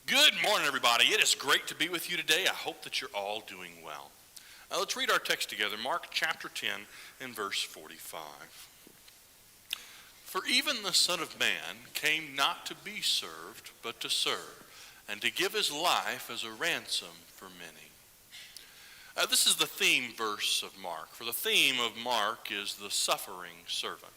Good morning, everybody. It is great to be with you today. I hope that you're all doing well. Let's read our text together, Mark chapter 10 and verse 45. For even the Son of Man came not to be served, but to serve, and to give his life as a ransom for many. This is the theme verse of Mark. For the theme of Mark is the suffering servant.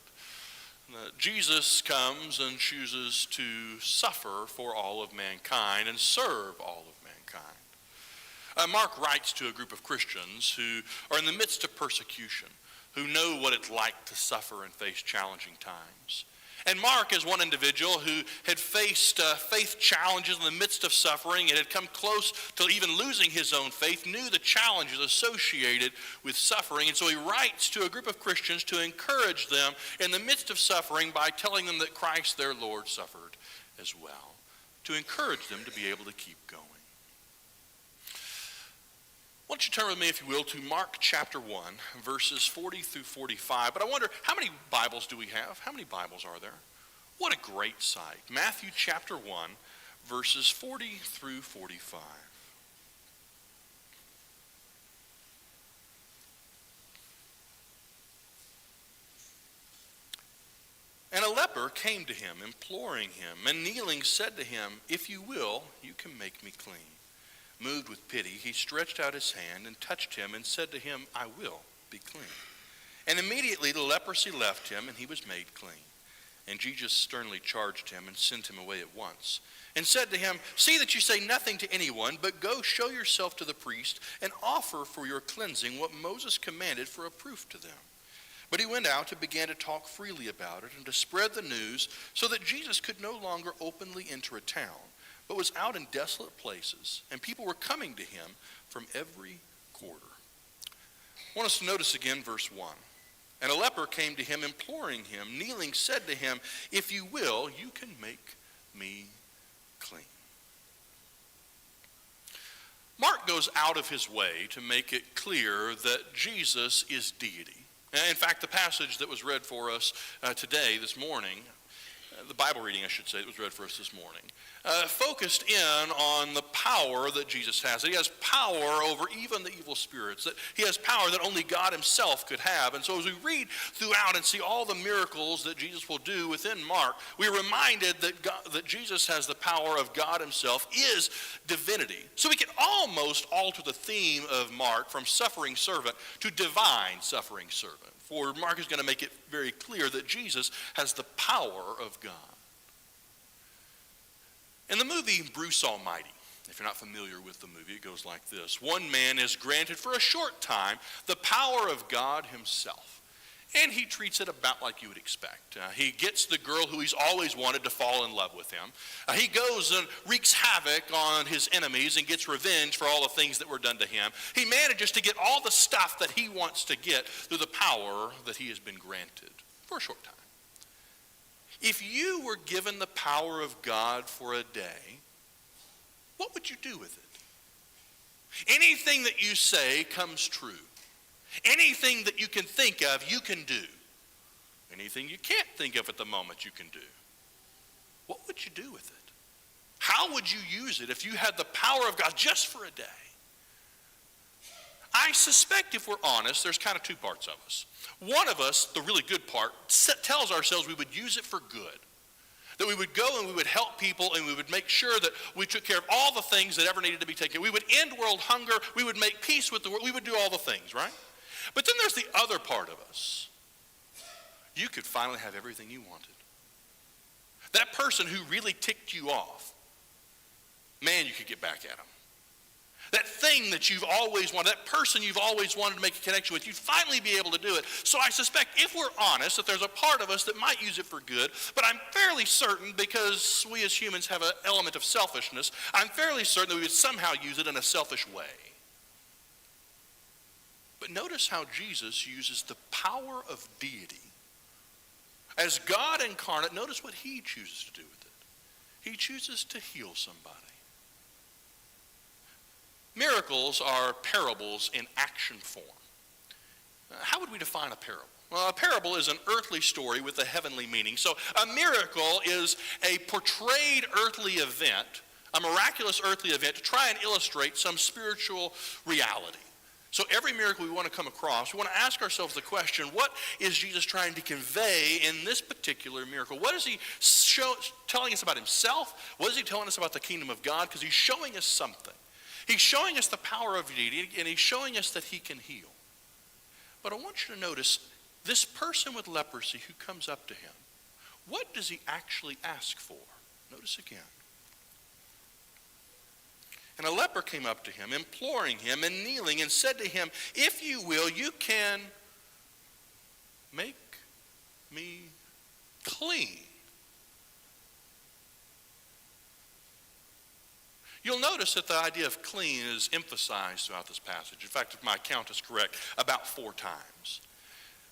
Jesus comes and chooses to suffer for all of mankind and serve all of mankind. Mark writes to a group of Christians who are in the midst of persecution, who know what it's like to suffer and face challenging times. And Mark is one individual who had faced faith challenges in the midst of suffering and had come close to even losing his own faith, knew the challenges associated with suffering. And so he writes to a group of Christians to encourage them in the midst of suffering by telling them that Christ, their Lord, suffered as well, to encourage them to be able to keep going. Why don't you turn with me, if you will, to Mark chapter 1, verses 40 through 45. But I wonder, how many Bibles do we have? How many Bibles are there? What a great sight. Matthew chapter 1, verses 40 through 45. And a leper came to him, imploring him, and kneeling said to him, "If you will, you can make me clean." Moved with pity, he stretched out his hand and touched him and said to him, "I will be clean." And immediately the leprosy left him and he was made clean. And Jesus sternly charged him and sent him away at once and said to him, "See that you say nothing to anyone, but go show yourself to the priest and offer for your cleansing what Moses commanded for a proof to them." But he went out and began to talk freely about it and to spread the news, so that Jesus could no longer openly enter a town, but was out in desolate places, and people were coming to him from every quarter. I want us to notice again verse 1. And a leper came to him, imploring him, kneeling, said to him, "If you will, you can make me clean." Mark goes out of his way to make it clear that Jesus is deity. In fact, the passage that was read for us today, this morning, the Bible reading, I should say, that was read for us this morning, focused in on the power that Jesus has. That he has power over even the evil spirits. That he has power that only God himself could have. And so as we read throughout and see all the miracles that Jesus will do within Mark, we're reminded that Jesus has the power of God himself, is divinity. So we can almost alter the theme of Mark from suffering servant to divine suffering servant. For Mark is going to make it very clear that Jesus has the power of God. In the movie Bruce Almighty, if you're not familiar with the movie, it goes like this. One man is granted for a short time the power of God himself. And he treats it about like you would expect. He gets the girl who he's always wanted to fall in love with him. He goes and wreaks havoc on his enemies and gets revenge for all the things that were done to him. He manages to get all the stuff that he wants to get through the power that he has been granted for a short time. If you were given the power of God for a day, what would you do with it? Anything that you say comes true. Anything that you can think of, you can do. Anything you can't think of at the moment, you can do. What would you do with it? How would you use it if you had the power of God just for a day? I suspect, if we're honest, there's kind of two parts of us. One of us, the really good part, tells ourselves we would use it for good. That we would go and we would help people and we would make sure that we took care of all the things that ever needed to be taken care of. We would end world hunger. We would make peace with the world. We would do all the things, right? But then there's the other part of us. You could finally have everything you wanted. That person who really ticked you off, man, you could get back at them. That thing that you've always wanted, that person you've always wanted to make a connection with, you'd finally be able to do it. So I suspect, if we're honest, that there's a part of us that might use it for good, but I'm fairly certain, because we as humans have an element of selfishness, I'm fairly certain that we would somehow use it in a selfish way. But notice how Jesus uses the power of deity. As God incarnate, notice what he chooses to do with it. He chooses to heal somebody. Miracles are parables in action form. How would we define a parable? Well, a parable is an earthly story with a heavenly meaning. So a miracle is a portrayed earthly event a miraculous earthly event to try and illustrate some spiritual reality. So every miracle we want to come across, we want to ask ourselves the question, what is Jesus trying to convey in this particular miracle? What is he telling us about himself? What is he telling us about the kingdom of God? Because he's showing us something. He's showing us the power of deity, and he's showing us that he can heal. But I want you to notice this person with leprosy who comes up to him. What does he actually ask for? Notice again. And a leper came up to him, imploring him and kneeling, and said to him, "If you will, you can make me clean." You'll notice that the idea of clean is emphasized throughout this passage. In fact, if my count is correct, about 4 times.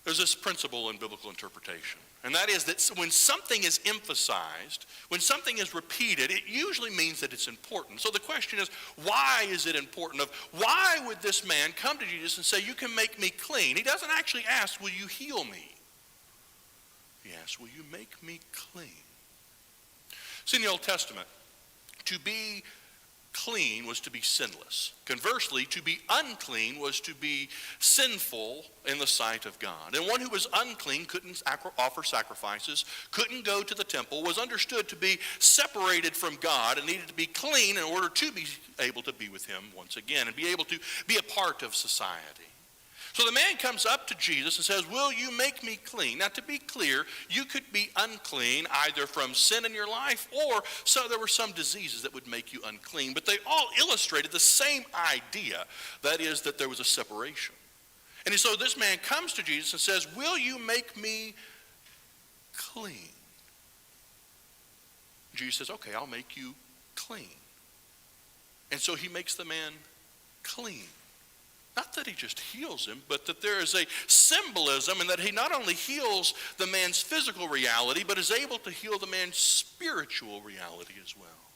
There's this principle in biblical interpretation, and that is that when something is emphasized, when something is repeated, it usually means that it's important. So the question is, why is it important? Why would this man come to Jesus and say, "You can make me clean"? He doesn't actually ask, "Will you heal me?" He asks, "Will you make me clean?" See, in the Old Testament, to be clean was to be sinless. Conversely, to be unclean was to be sinful in the sight of God. And one who was unclean couldn't offer sacrifices, couldn't go to the temple, was understood to be separated from God and needed to be clean in order to be able to be with him once again and be able to be a part of society. So the man comes up to Jesus and says, "Will you make me clean?" Now, to be clear, you could be unclean either from sin in your life, or so there were some diseases that would make you unclean. But they all illustrated the same idea, that is, that there was a separation. And so this man comes to Jesus and says, "Will you make me clean?" Jesus says, "Okay, I'll make you clean." And so he makes the man clean. Not that he just heals him, but that there is a symbolism, and that he not only heals the man's physical reality, but is able to heal the man's spiritual reality as well.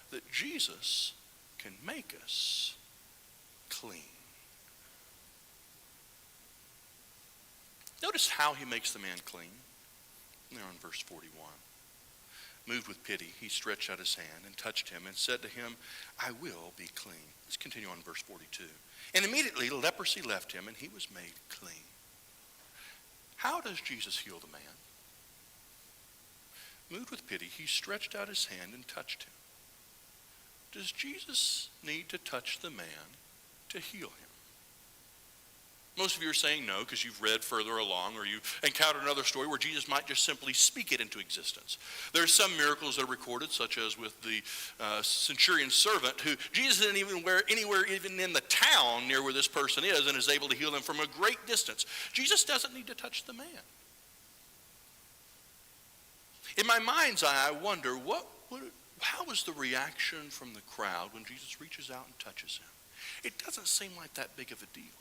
That Jesus can make us clean. Notice how he makes the man clean. There in verse 41. Moved with pity, he stretched out his hand and touched him and said to him, "I will be clean." Let's continue on verse 42. And immediately leprosy left him, and he was made clean. How does Jesus heal the man? Moved with pity, he stretched out his hand and touched him. Does Jesus need to touch the man to heal him? Most of you are saying no, because you've read further along, or you encountered another story where Jesus might just simply speak it into existence. There are some miracles that are recorded, such as with the centurion's servant, who Jesus isn't even anywhere even in the town near where this person is, and is able to heal them from a great distance. Jesus doesn't need to touch the man. In my mind's eye, I wonder, how was the reaction from the crowd when Jesus reaches out and touches him? It doesn't seem like that big of a deal.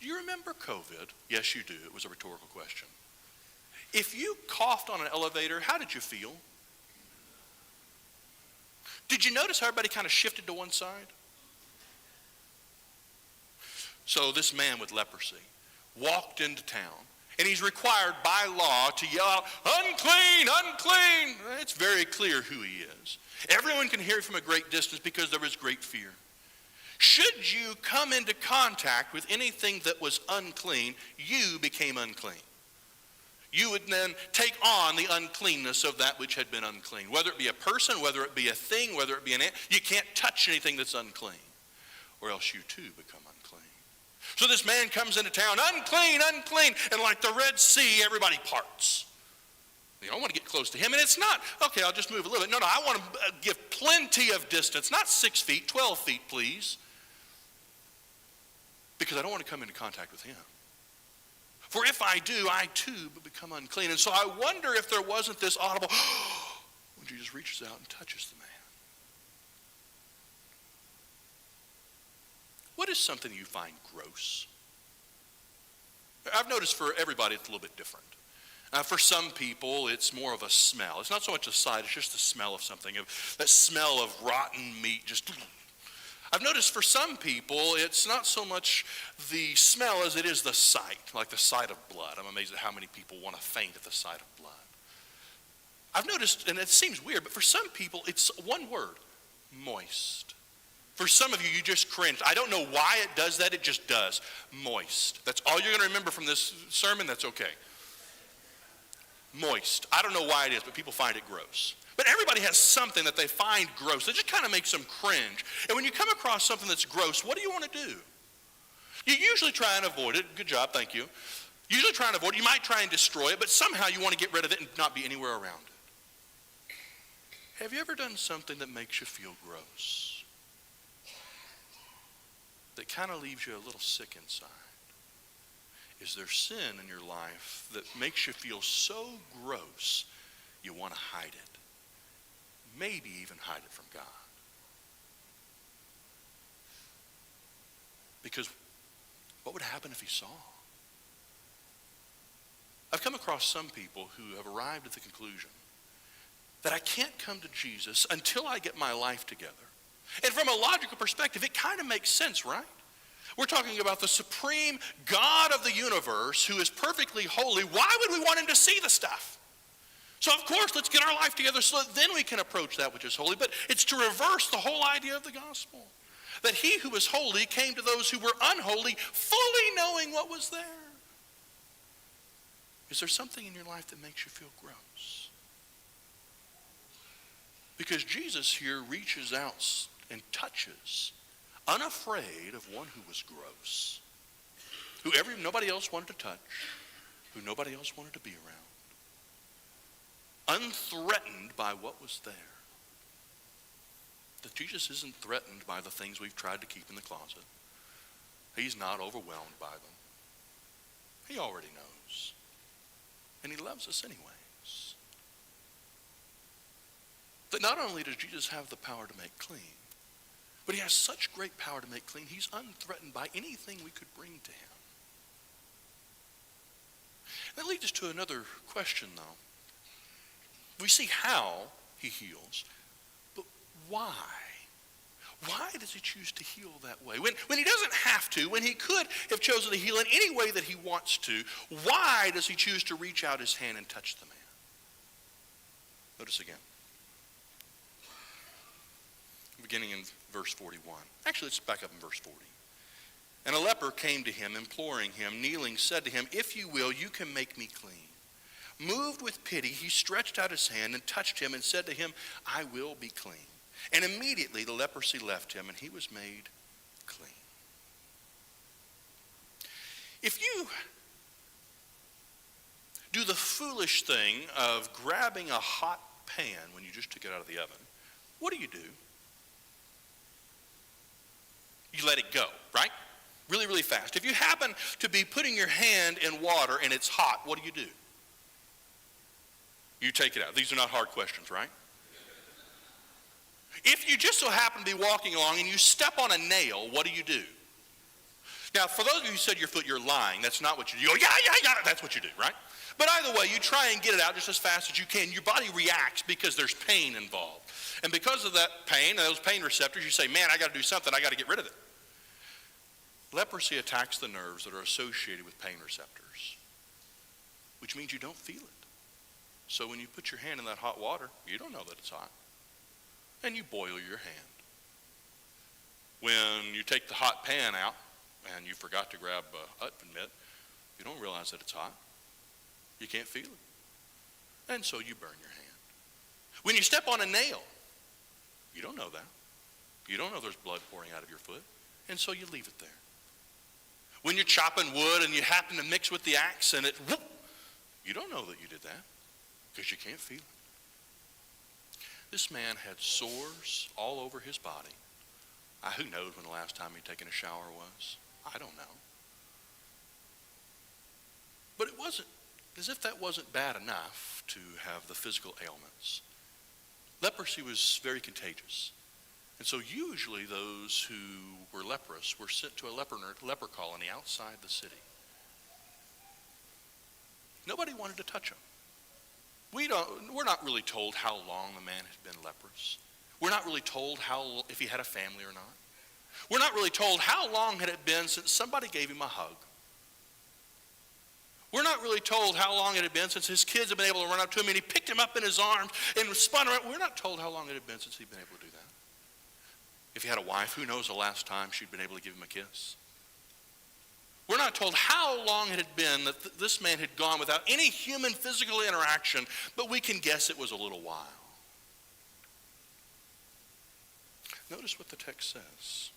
Do you remember COVID? Yes, you do. It was a rhetorical question. If you coughed on an elevator, how did you feel? Did you notice how everybody kind of shifted to one side? So this man with leprosy walked into town, and he's required by law to yell out, "Unclean, unclean!" It's very clear who he is. Everyone can hear from a great distance because there was great fear. Should you come into contact with anything that was unclean, you became unclean. You would then take on the uncleanness of that which had been unclean. Whether it be a person, whether it be a thing, whether it be an ant, you can't touch anything that's unclean, or else you too become unclean. So this man comes into town, "Unclean, unclean," and like the Red Sea, everybody parts. You don't want to get close to him, and it's not, "Okay, I'll just move a little bit." No, I want to give plenty of distance, not 6 feet, 12 feet, please. Because I don't want to come into contact with him. For if I do, I too will become unclean. And so I wonder if there wasn't this audible when Jesus reaches out and touches the man. What is something you find gross? I've noticed for everybody it's a little bit different. For some people, it's more of a smell. It's not so much a sight, it's just the smell of something. That smell of rotten meat just... I've noticed for some people, it's not so much the smell as it is the sight, like the sight of blood. I'm amazed at how many people want to faint at the sight of blood. I've noticed, and it seems weird, but for some people, it's one word, moist. For some of you, you just cringed. I don't know why it does that. It just does. Moist. That's all you're going to remember from this sermon. That's okay. Moist. I don't know why it is, but people find it gross. But everybody has something that they find gross. That just kind of makes them cringe. And when you come across something that's gross, what do you want to do? You usually try and avoid it. Good job, thank you. Usually try and avoid it. You might try and destroy it, but somehow you want to get rid of it and not be anywhere around it. Have you ever done something that makes you feel gross? That kind of leaves you a little sick inside? Is there sin in your life that makes you feel so gross you want to hide it? Maybe even hide it from God. Because what would happen if he saw? I've come across some people who have arrived at the conclusion that I can't come to Jesus until I get my life together. And from a logical perspective, it kind of makes sense, right? We're talking about the supreme God of the universe who is perfectly holy. Why would we want him to see the stuff? So of course, let's get our life together so that then we can approach that which is holy. But it's to reverse the whole idea of the gospel. That he who is holy came to those who were unholy, fully knowing what was there. Is there something in your life that makes you feel gross? Because Jesus here reaches out and touches, unafraid of one who was gross, who nobody else wanted to touch, who nobody else wanted to be around, unthreatened by what was there. That Jesus isn't threatened by the things we've tried to keep in the closet. He's not overwhelmed by them. He already knows. And he loves us anyways. That not only does Jesus have the power to make clean, but he has such great power to make clean, he's unthreatened by anything we could bring to him. That leads us to another question, though. We see how he heals, but why? Why does he choose to heal that way? When he doesn't have to, when he could have chosen to heal in any way that he wants to, why does he choose to reach out his hand and touch the man? Notice again. Beginning in verse 41. Actually, let's back up in verse 40. And a leper came to him, imploring him, kneeling, said to him, "If you will, you can make me clean." Moved with pity, he stretched out his hand and touched him and said to him, "I will be clean." And immediately the leprosy left him and he was made clean. If you do the foolish thing of grabbing a hot pan when you just took it out of the oven, what do? You let it go, right? Really, really fast. If you happen to be putting your hand in water and it's hot, what do? You take it out. These are not hard questions, right? If you just so happen to be walking along and you step on a nail, what do? Now, for those of you who said your foot, you're lying. That's not what you do. You go, yeah, that's what you do, right? But either way, you try and get it out just as fast as you can. Your body reacts because there's pain involved. And because of that pain, those pain receptors, you say, man, I got to do something. I got to get rid of it. Leprosy attacks the nerves that are associated with pain receptors, which means you don't feel it. So when you put your hand in that hot water, you don't know that it's hot. And you boil your hand. When you take the hot pan out and you forgot to grab a oven mitt, you don't realize that it's hot. You can't feel it. And so you burn your hand. When you step on a nail, you don't know that. You don't know there's blood pouring out of your foot. And so you leave it there. When you're chopping wood and you happen to mix with the axe and it, whoop, you don't know that you did that because you can't feel it. This man had sores all over his body. Who knows when the last time he'd taken a shower was? I don't know. But it wasn't as if that wasn't bad enough to have the physical ailments. Leprosy was very contagious. And so usually those who were leprous were sent to a leper colony outside the city. Nobody wanted to touch them. We're not really told how long the man had been leprous. We're not really told if he had a family or not. We're not really told how long had it been since somebody gave him a hug. We're not really told how long it had been since his kids had been able to run up to him and he picked him up in his arms and spun around. We're not told how long it had been since he'd been able to do that. If he had a wife, who knows the last time she'd been able to give him a kiss? We're not told how long it had been that this man had gone without any human physical interaction, but we can guess it was a little while. Notice what the text says.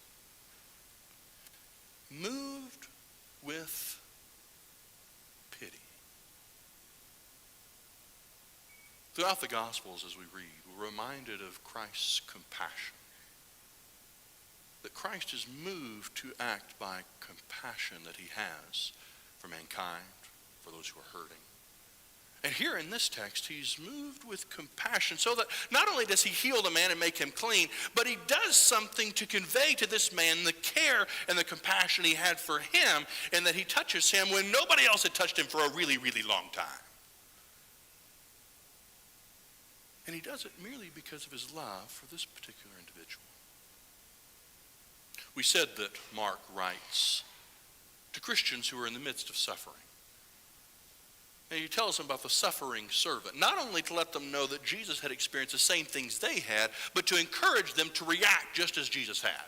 Moved with pity. Throughout the Gospels as we read, we're reminded of Christ's compassion. That Christ is moved to act by compassion that he has for mankind, for those who are hurting. And here in this text, he's moved with compassion so that not only does he heal the man and make him clean, but he does something to convey to this man the care and the compassion he had for him, and that he touches him when nobody else had touched him for a really, really long time. And he does it merely because of his love for this particular individual. We said that Mark writes to Christians who are in the midst of suffering. And he tells them about the suffering servant, not only to let them know that Jesus had experienced the same things they had, but to encourage them to react just as Jesus had.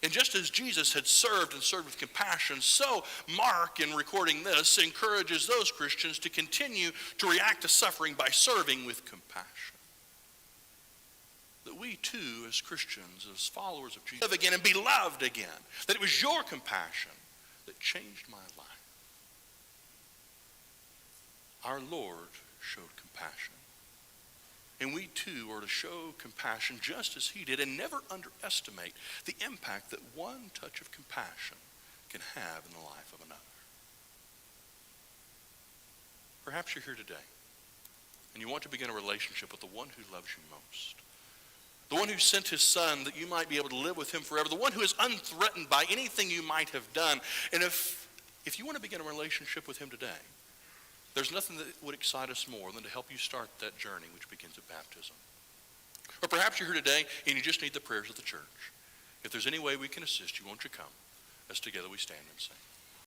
And just as Jesus had served and served with compassion, so Mark, in recording this, encourages those Christians to continue to react to suffering by serving with compassion. That we too, as Christians, as followers of Jesus, live again and be loved again. That it was your compassion that changed my life. Our Lord showed compassion. And we too are to show compassion just as he did, and never underestimate the impact that one touch of compassion can have in the life of another. Perhaps you're here today and you want to begin a relationship with the one who loves you most. The one who sent his son that you might be able to live with him forever. The one who is unthreatened by anything you might have done. And if you want to begin a relationship with him today, there's nothing that would excite us more than to help you start that journey which begins at baptism. Or perhaps you're here today and you just need the prayers of the church. If there's any way we can assist you, won't you come as together we stand and sing.